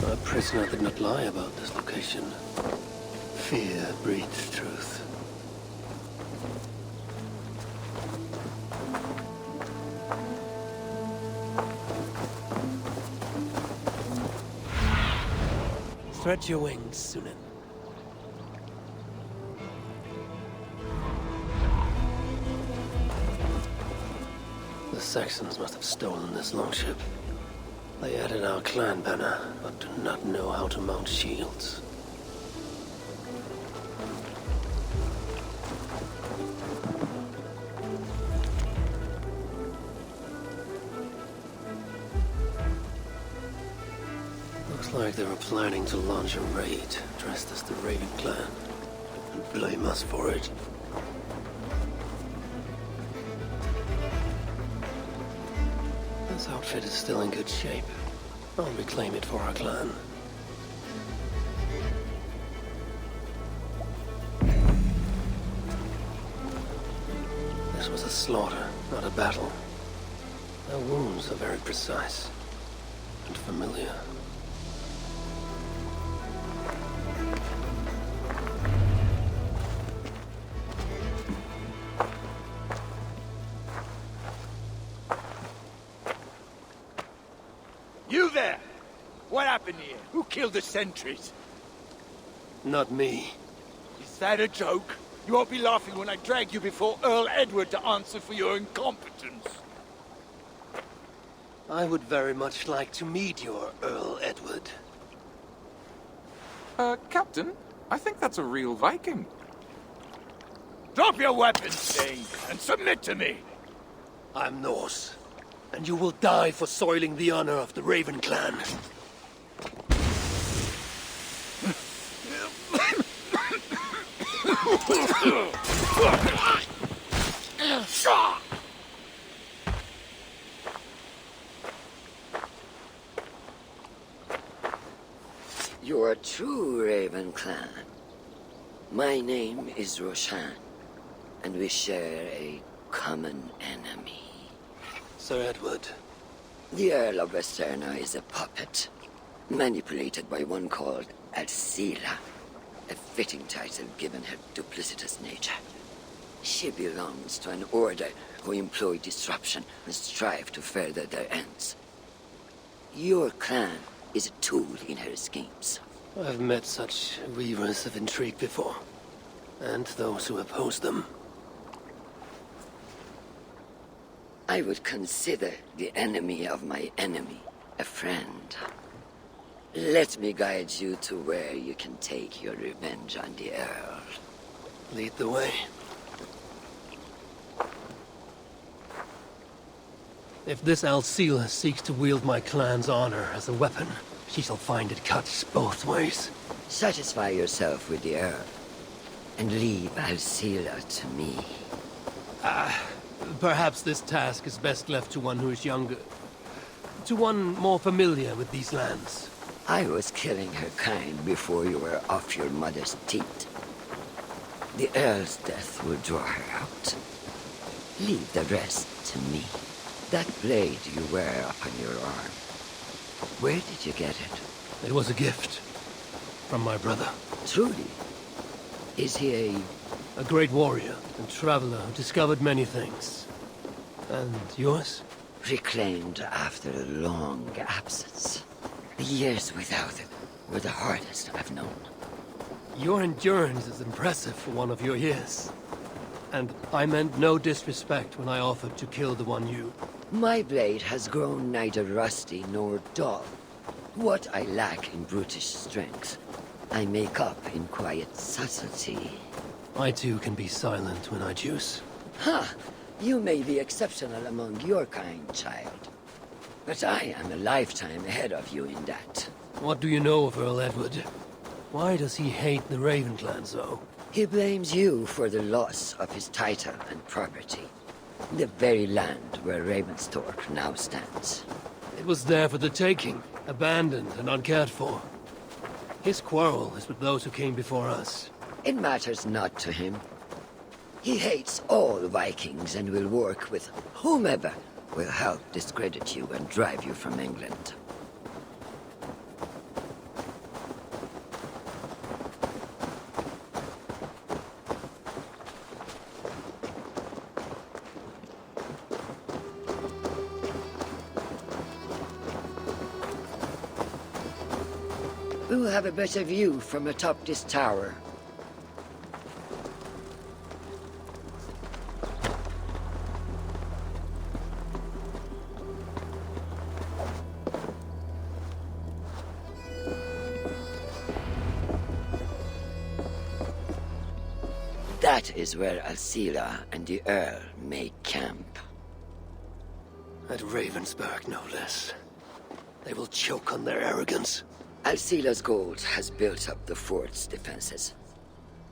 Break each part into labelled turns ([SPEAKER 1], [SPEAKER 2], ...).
[SPEAKER 1] A prisoner did not lie about this location. Fear breeds truth. Stretch your wings, Sunan. The Saxons must have stolen this longship. They added our clan banner, but do not know how to mount shields. Looks like they were planning to launch a raid, dressed as the Raven clan, and blame us for it. This outfit is still in good shape. I'll reclaim it for our clan. This was a slaughter, not a battle. Their wounds are very precise and familiar.
[SPEAKER 2] You there! What happened here? Who killed the sentries?
[SPEAKER 1] Not me.
[SPEAKER 2] Is that a joke? You won't be laughing when I drag you before Earl Edward to answer for your incompetence.
[SPEAKER 1] I would very much like to meet your Earl Edward.
[SPEAKER 3] Captain, I think that's a real Viking.
[SPEAKER 2] Drop your weapons, Thing, and submit to me!
[SPEAKER 1] I'm Norse, and you will die for soiling the honor of the Raven clan.
[SPEAKER 4] You're a true Raven clan. My name is Roshan, and we share a common enemy.
[SPEAKER 1] Sir Edward.
[SPEAKER 4] The Earl of Westerna is a puppet, manipulated by one called Alcila, a fitting title given her duplicitous nature. She belongs to an order who employ disruption and strive to further their ends. Your clan is a tool in her schemes.
[SPEAKER 1] I've met such weavers of intrigue before, and those who oppose them.
[SPEAKER 4] I would consider the enemy of my enemy a friend. Let me guide you to where you can take your revenge on the Earl.
[SPEAKER 1] Lead the way. If this Alcila seeks to wield my clan's honor as a weapon, she shall find it cuts both ways.
[SPEAKER 4] Satisfy yourself with the Earl, and leave Alcila to me.
[SPEAKER 1] Perhaps this task is best left to one who is younger. To one more familiar with these lands.
[SPEAKER 4] I was killing her kind before you were off your mother's teat. The Earl's death will draw her out. Leave the rest to me. That blade you wear upon your arm, where did you get it?
[SPEAKER 1] It was a gift from my brother.
[SPEAKER 4] Truly? Is he
[SPEAKER 1] A great warrior and traveler who discovered many things. And yours?
[SPEAKER 4] reclaimed after a long absence? The years without it were the hardest I've known.
[SPEAKER 1] Your endurance is impressive for one of your years. And I meant no disrespect when I offered to kill the one you...
[SPEAKER 4] My blade has grown neither rusty nor dull. What I lack in brutish strength, I make up in quiet subtlety.
[SPEAKER 1] I too can be silent when I choose.
[SPEAKER 4] Ha! You may be exceptional among your kind, child. But I am a lifetime ahead of you in that.
[SPEAKER 1] What do you know of Earl Edward? Why does he hate the Raven clan so?
[SPEAKER 4] He blames you for the loss of his title and property. The very land where Ravenstorp now stands.
[SPEAKER 1] It was there for the taking, abandoned and uncared for. His quarrel is with those who came before us.
[SPEAKER 4] It matters not to him. He hates all Vikings and will work with whomever will help discredit you and drive you from England. We will have a better view from atop this tower. That is where Alcila and the Earl make camp.
[SPEAKER 1] At Ravensburg, no less. They will choke on their arrogance.
[SPEAKER 4] Alcila's gold has built up the fort's defenses.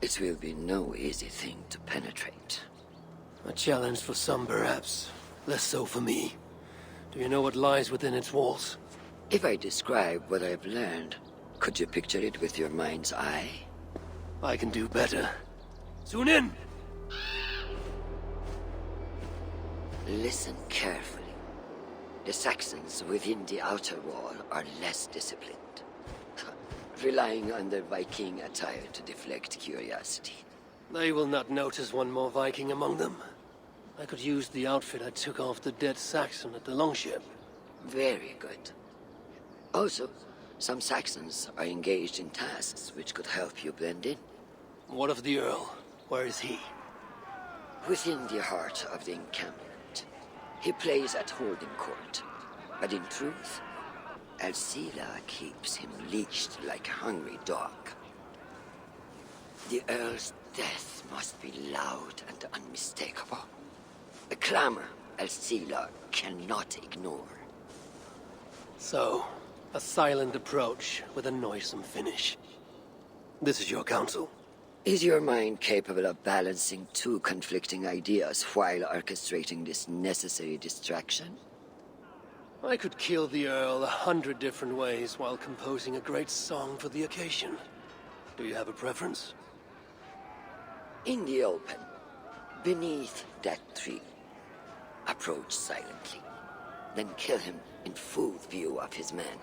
[SPEAKER 4] It will be no easy thing to penetrate.
[SPEAKER 1] A challenge for some, perhaps. Less so for me. Do you know what lies within its walls?
[SPEAKER 4] If I describe what I've learned, could you picture it with your mind's eye?
[SPEAKER 1] I can do better. Soon in!
[SPEAKER 4] Listen carefully. The Saxons within the outer wall are less disciplined, relying on their Viking attire to deflect curiosity.
[SPEAKER 1] They will not notice one more Viking among them. I could use the outfit I took off the dead Saxon at the longship.
[SPEAKER 4] Very good. Also, some Saxons are engaged in tasks which could help you blend in.
[SPEAKER 1] What of the Earl? Where is he?
[SPEAKER 4] Within the heart of the encampment. He plays at holding court. But in truth, Alcila keeps him leashed like a hungry dog. The Earl's death must be loud and unmistakable. A clamor Alcila cannot ignore.
[SPEAKER 1] So, a silent approach with a noisome finish. This is your counsel.
[SPEAKER 4] Is your mind capable of balancing two conflicting ideas while orchestrating this necessary distraction?
[SPEAKER 1] I could kill the Earl 100 different ways while composing a great song for the occasion. Do you have a preference?
[SPEAKER 4] In the open, beneath that tree, approach silently, then kill him in full view of his men.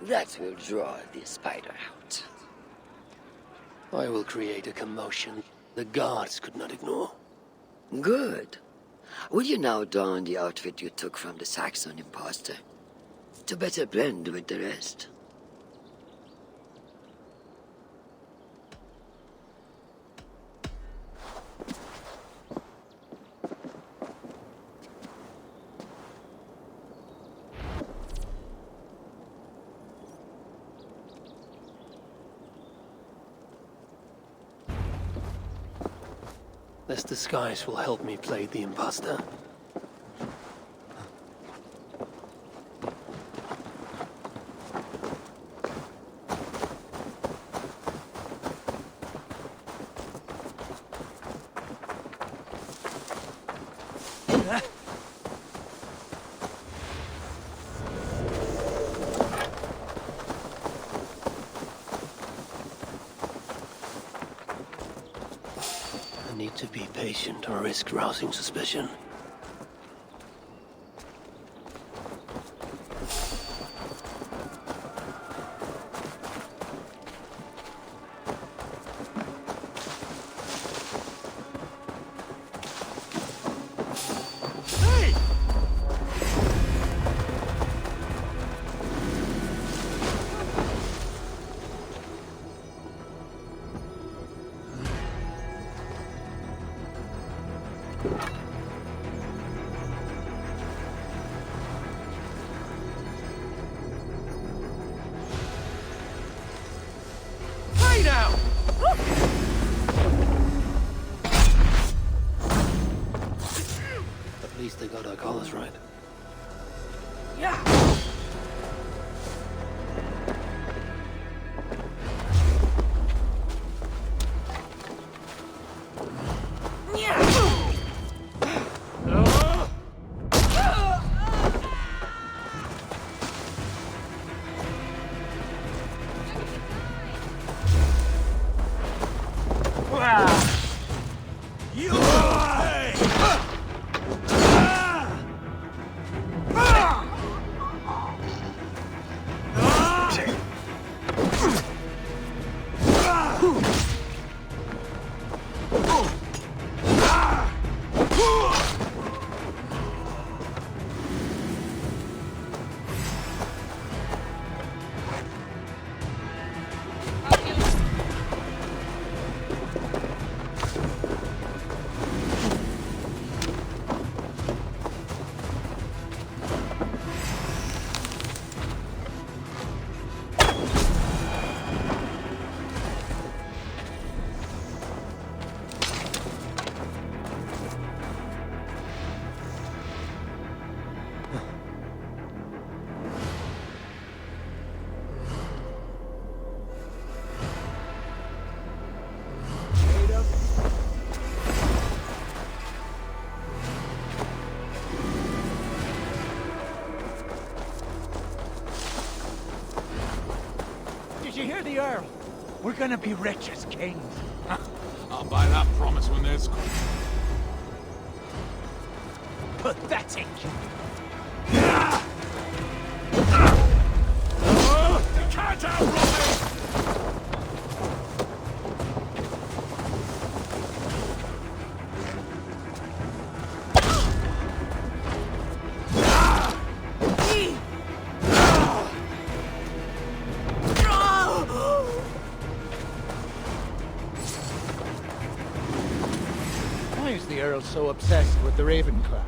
[SPEAKER 4] That will draw the spider out.
[SPEAKER 1] I will create a commotion the gods could not ignore.
[SPEAKER 4] Good. Will you now don the outfit you took from the Saxon imposter? To better blend with the rest.
[SPEAKER 1] This disguise will help me play the imposter. I need to be patient or risk rousing suspicion. At least they got our colors right.
[SPEAKER 2] Did you hear the Earl? We're gonna be rich as kings.
[SPEAKER 3] I'll buy that promise when there's...
[SPEAKER 2] Pathetic! You can't outrun me! Why is the Earl so obsessed with the Ravenclaw?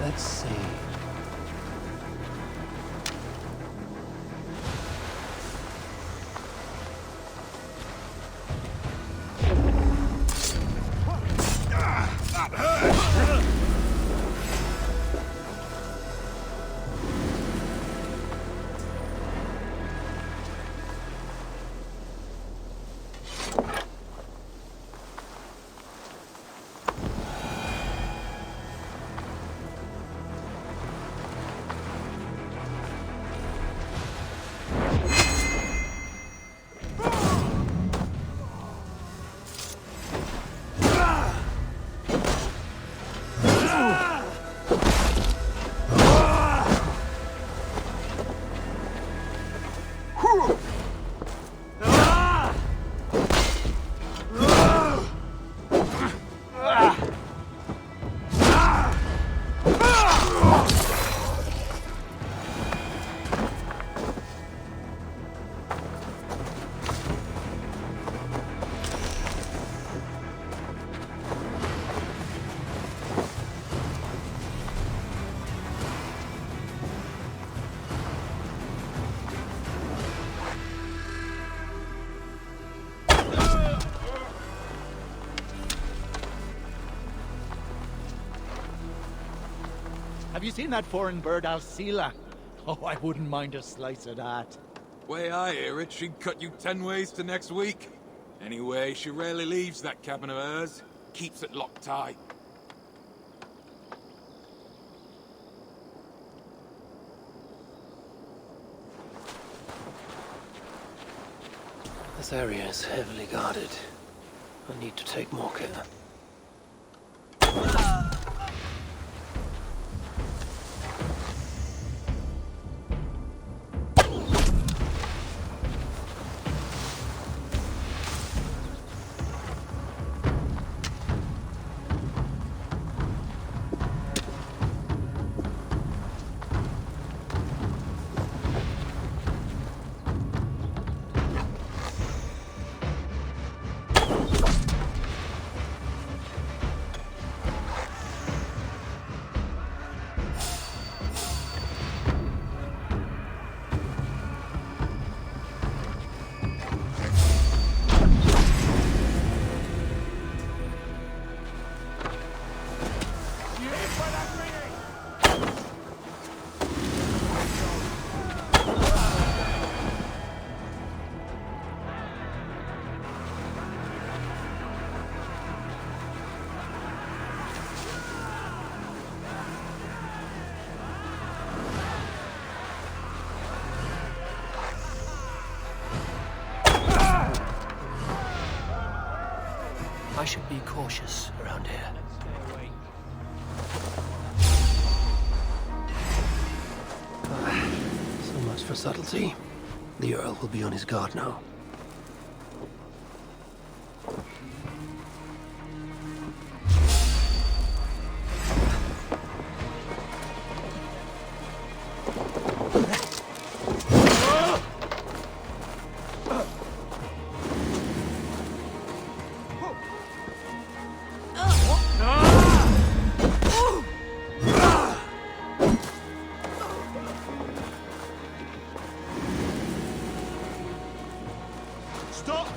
[SPEAKER 1] Let's see.
[SPEAKER 2] Have you seen that foreign bird, Alcila? Oh, I wouldn't mind a slice of that.
[SPEAKER 3] Way I hear it, she'd cut you 10 ways to next week. Anyway, she rarely leaves that cabin of hers. Keeps it locked tight.
[SPEAKER 1] This area is heavily guarded. I need to take more care. I should be cautious around here.
[SPEAKER 2] Stay away.
[SPEAKER 1] for subtlety. The Earl will be on his guard now.
[SPEAKER 2] Stop!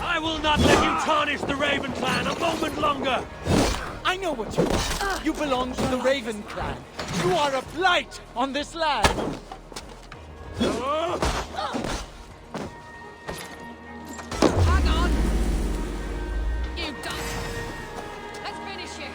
[SPEAKER 5] I will not let you tarnish the Raven clan a moment longer!
[SPEAKER 2] I know what you are. You belong to the Raven clan. You are a blight on this land.
[SPEAKER 6] Hang on! You done. Let's finish it.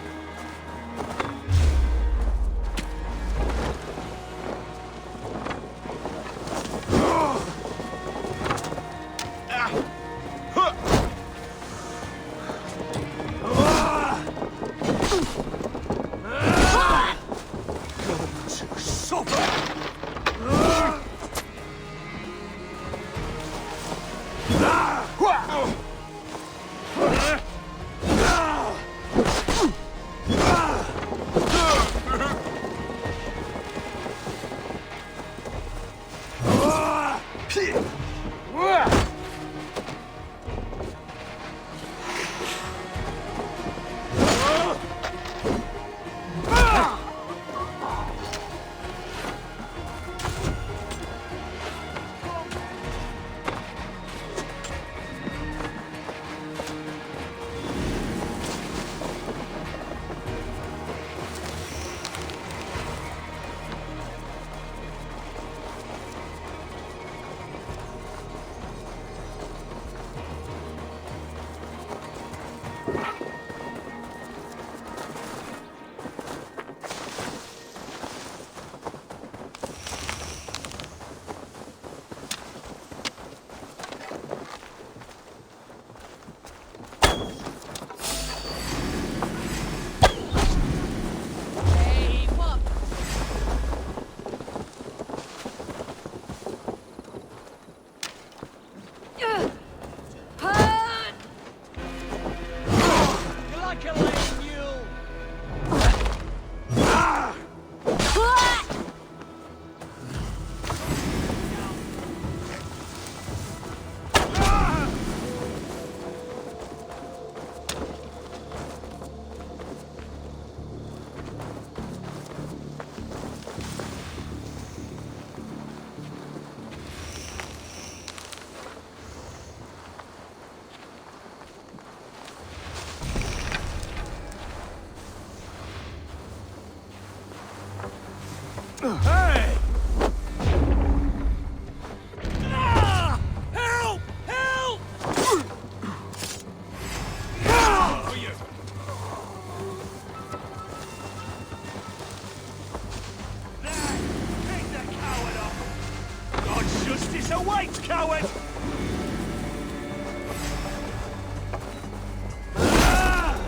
[SPEAKER 6] Hey, what?
[SPEAKER 5] You like a lame mule? Hey! Ah! Help! Help! Oh, you. There! Take the coward off! God's justice awaits, coward! Ah!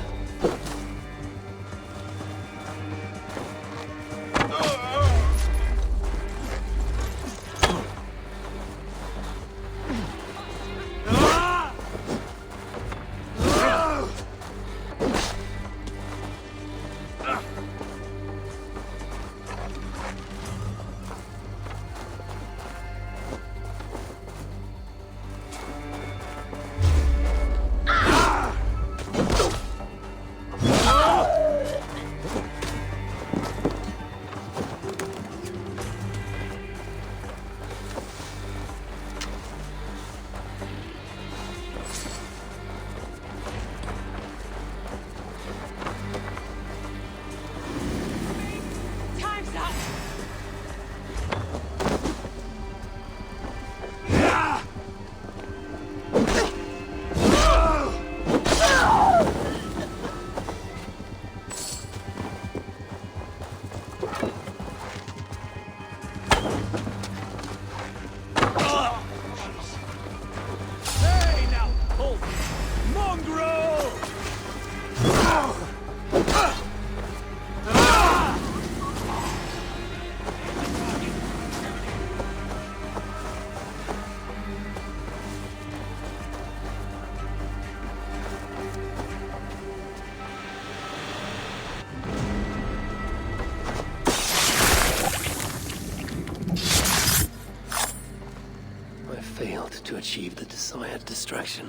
[SPEAKER 1] achieve the desired distraction.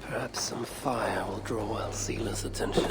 [SPEAKER 1] Perhaps some fire will draw Alcila's attention.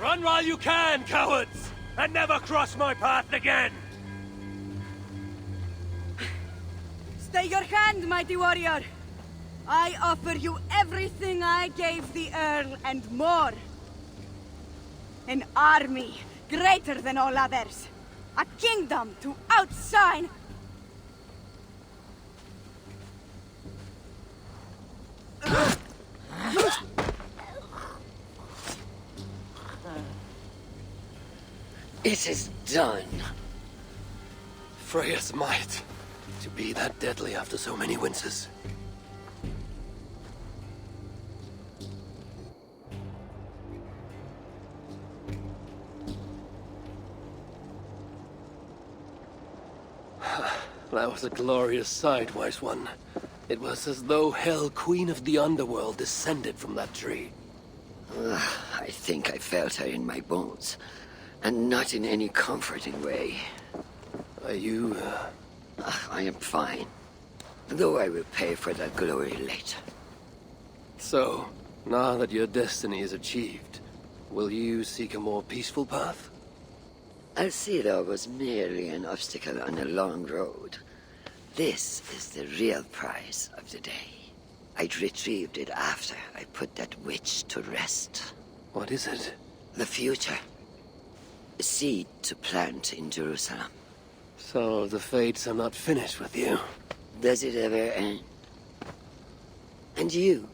[SPEAKER 5] Run while you can, cowards! And never cross my path again!
[SPEAKER 7] Stay your hand, mighty warrior! I offer you everything I gave the Earl and more. An army greater than all others. A kingdom to outshine.
[SPEAKER 4] It is done.
[SPEAKER 1] Freya's might. To be that deadly after so many winters. That was a glorious sight, Wise One. It was as though Hell, Queen of the Underworld, descended from that tree.
[SPEAKER 4] I think I felt her in my bones. And not in any comforting way.
[SPEAKER 1] Are you,
[SPEAKER 4] I am fine. Though I will pay for that glory later.
[SPEAKER 1] So, now that your destiny is achieved, will you seek a more peaceful path?
[SPEAKER 4] Alcida was merely an obstacle on a long road. This is the real prize of the day. I'd retrieved it after I put that witch to rest.
[SPEAKER 1] What is it?
[SPEAKER 4] The future. A seed to plant in Jerusalem.
[SPEAKER 1] So the fates are not finished with you.
[SPEAKER 4] Does it ever end? And you?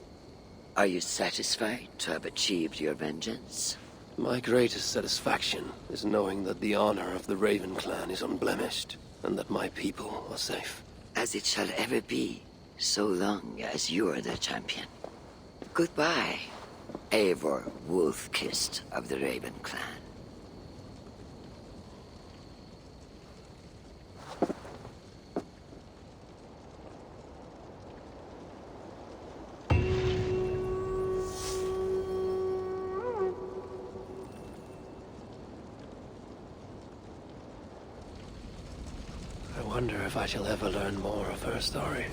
[SPEAKER 4] Are you satisfied to have achieved your vengeance?
[SPEAKER 1] My greatest satisfaction is knowing that the honor of the Raven clan is unblemished, and that my people are safe.
[SPEAKER 4] As it shall ever be, so long as you are the champion. Goodbye, Eivor Wolf-Kissed of the Raven clan.
[SPEAKER 1] I wonder if I shall ever learn more of her story.